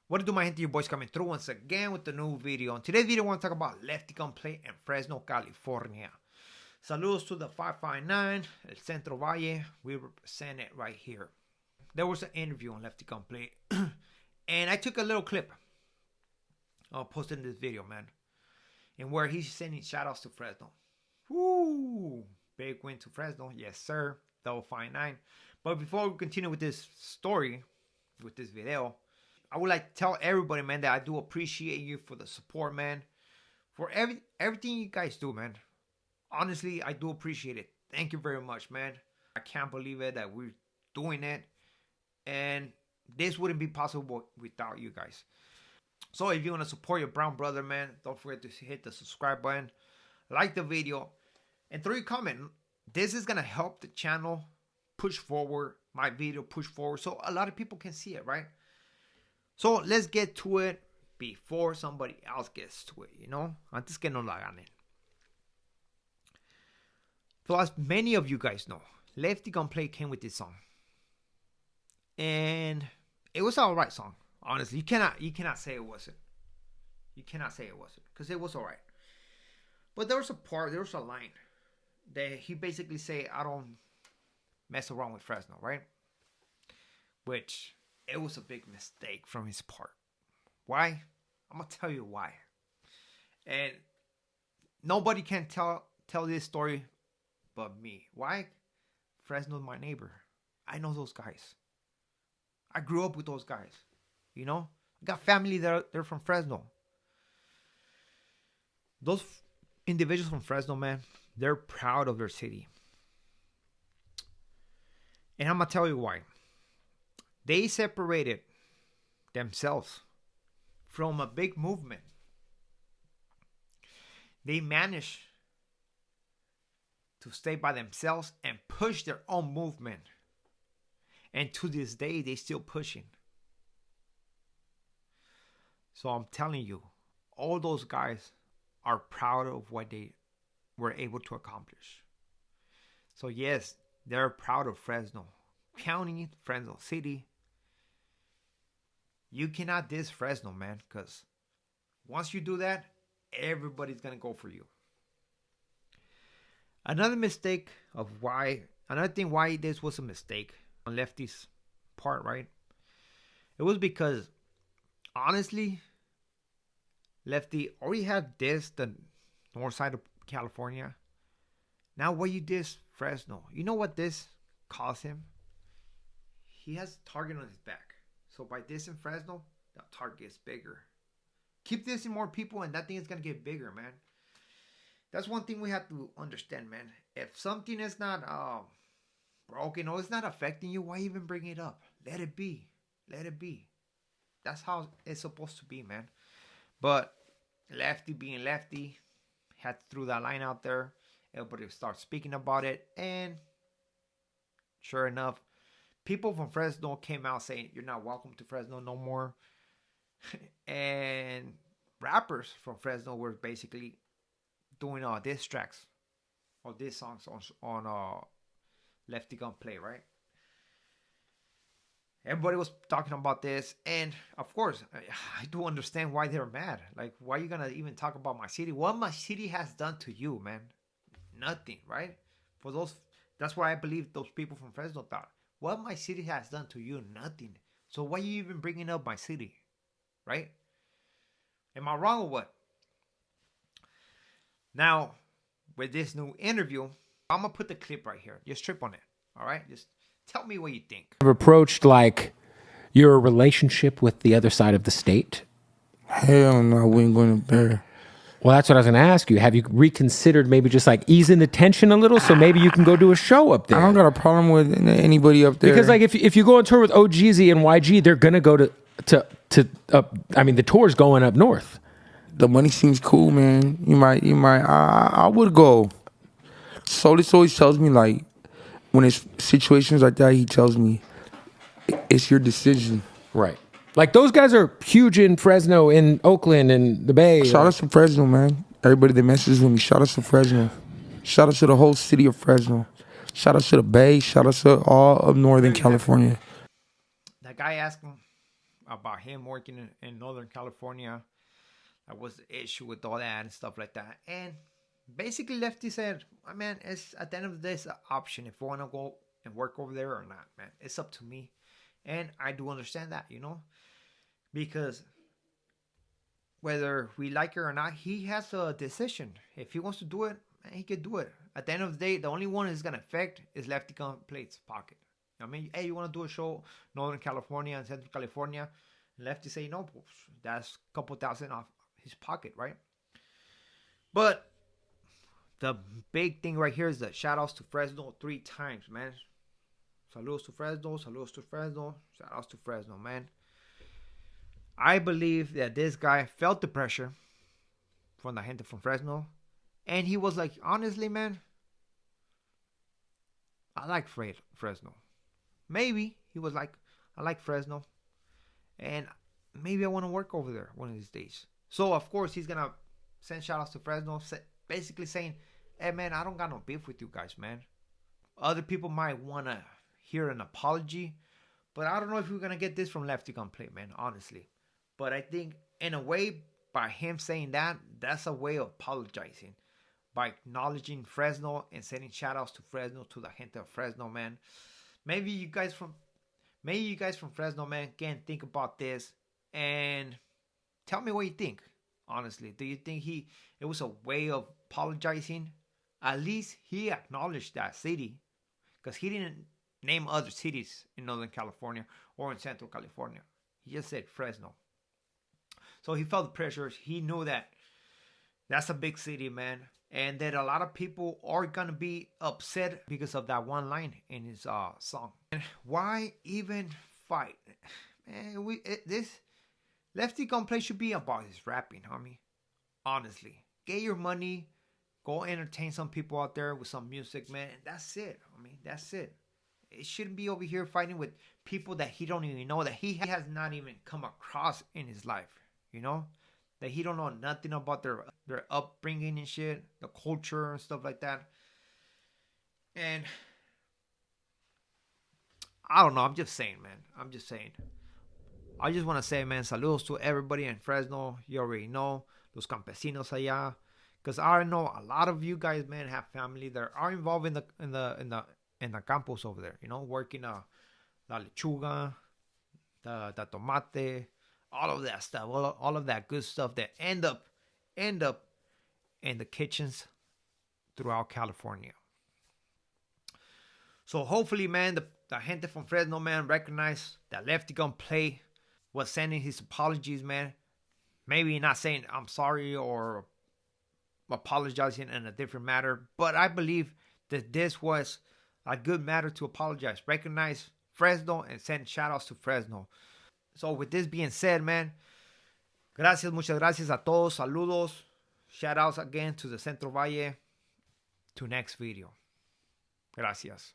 What to do, my gente? Your boys coming through once again with the new video. In today's video, I want to talk about Lefty gunplay in Fresno, California. Saludos to the 559, El Centro Valle. We represent it right here. There was an interview on Lefty gunplay, and I took a little clip. I'll post it in this video, man. And where he's sending shout outs to Fresno. Woo! Big win to Fresno. Yes, sir. Double 59. But before we continue with this story, with this video, I would like to tell everybody, man, that I do appreciate you for the support, man. For everything you guys do, man. Honestly, I do appreciate it. Thank you very much, man. I can't believe it that we're doing it. And this wouldn't be possible without you guys. So if you want to support your brown brother, man, don't forget to hit the subscribe button. Like the video. And throw your comment. This is going to help the channel push forward. My video push forward. So a lot of people can see it, right? So let's get to it before somebody else gets to it, you know? Antes que no la ganen. So as many of you guys know, Lefty gunplay came with this song. And it was an alright song. Honestly, you cannot say it wasn't. You cannot say it wasn't. Because it was alright. But there was a line that he basically say, I don't mess around with Fresno, right? Which, it was a big mistake from his part. Why? I'm going to tell you why. And nobody can tell this story but me. Why? Fresno's my neighbor. I know those guys. I grew up with those guys. You know? I got family that they're from Fresno. Those individuals from Fresno, man, they're proud of their city. And I'm going to tell you why. They separated themselves from a big movement. They managed to stay by themselves and push their own movement. And to this day, they still pushing. So I'm telling you, all those guys are proud of what they were able to accomplish. So yes, they're proud of Fresno County, Fresno City. You cannot diss Fresno, man, because once you do that, everybody's going to go for you. Another thing why this was a mistake on Lefty's part, right? It was because, honestly, Lefty already had dissed the north side of California. Now what you diss Fresno, you know what this caused him? He has a target on his back. So by dissing Fresno, that target gets bigger. Keep dissing more people and that thing is going to get bigger, man. That's one thing we have to understand, man. If something is not broken or it's not affecting you, why even bring it up? Let it be. Let it be. That's how it's supposed to be, man. But Lefty being Lefty, had threw that line out there. Everybody started speaking about it. And sure enough, people from Fresno came out saying, you're not welcome to Fresno no more. And rappers from Fresno were basically doing diss tracks or diss songs on Lefty gunplay, right? Everybody was talking about this. And of course, I do understand why they're mad. Like, why are you going to even talk about my city? What my city has done to you, man? Nothing, right? That's why I believe those people from Fresno thought. What my city has done to you? Nothing. So why are you even bringing up my city? Right? Am I wrong or what? Now, with this new interview, I'm going to put the clip right here. Just trip on it. All right? Just tell me what you think. Have approached like your relationship with the other side of the state? Hell no, we ain't going to bear. Well, that's what I was going to ask you. Have you reconsidered maybe just like easing the tension a little so maybe you can go do a show up there? I don't got a problem with anybody up there. Because like if you go on tour with OGZ and YG, they're going to go to I mean, the tour's going up north. The money seems cool, man. You might. I would go. Solis always tells me, like, when it's situations like that, he tells me, it's your decision. Right. Like, those guys are huge in Fresno, in Oakland, and the Bay. Shout out to Fresno, man. Everybody that messages with me, shout out to Fresno. Shout out to the whole city of Fresno. Shout out to the Bay. Shout out to all of Northern California. That guy asked him, about him working in Northern California. That was the issue with all that and stuff like that. And basically, Lefty said, man, it's at the end of the day, it's an option if I want to go and work over there or not, man. It's up to me. And I do understand that, because whether we like it or not, he has a decision. If he wants to do it, man, he could do it. At the end of the day, the only one it's going to affect is Lefty Gunplay's pocket. I mean, hey, you want to do a show Northern California and Central California? Lefty say no, that's a couple thousand off his pocket, right? But the big thing right here is the shout outs to Fresno 3 times, man. Saludos to Fresno, saludos to Fresno, shout outs to Fresno, man. I believe that this guy felt the pressure from the gente from Fresno, and he was like, honestly, man, I like Fresno. Maybe he was like, I like Fresno, and maybe I want to work over there one of these days. So, of course, he's going to send shout-outs to Fresno, basically saying, hey, man, I don't got no beef with you guys, man. Other people might want to hear an apology, but I don't know if we're going to get this from Lefty Gunplay, man, honestly. But I think, in a way, by him saying that, that's a way of apologizing. By acknowledging Fresno and sending shout-outs to Fresno, to the gente of Fresno, man. Maybe you guys from Fresno, man, can think about this and tell me what you think. Honestly, do you think it was a way of apologizing? At least he acknowledged that city, because he didn't name other cities in Northern California or in Central California. He just said Fresno. So he felt the pressure. He knew that that's a big city, man. And that a lot of people are going to be upset because of that one line in his song. And why even fight? Man, this Lefty Gunplay should be about his rapping, homie. Honestly. Get your money. Go entertain some people out there with some music, man. And that's it. I mean, that's it. It shouldn't be over here fighting with people that he don't even know, that he has not even come across in his life, that he don't know nothing about their upbringing and shit, the culture and stuff like that. And I don't know. I'm just saying, man. I just want to say, man, saludos to everybody in Fresno. You already know, los campesinos allá, because I know a lot of you guys, man, have family that are involved in the campus over there. Working la lechuga, the tomate. All of that stuff, all of that good stuff that end up in the kitchens throughout California. So hopefully, man, the gente from Fresno, man, recognize that Lefty Gunplay was sending his apologies, man. Maybe not saying I'm sorry or apologizing in a different matter, but I believe that this was a good matter to apologize. Recognize Fresno and send shout-outs to Fresno. So with this being said, man, muchas gracias a todos, saludos, shout outs again to the Centro Valle. To next video. Gracias.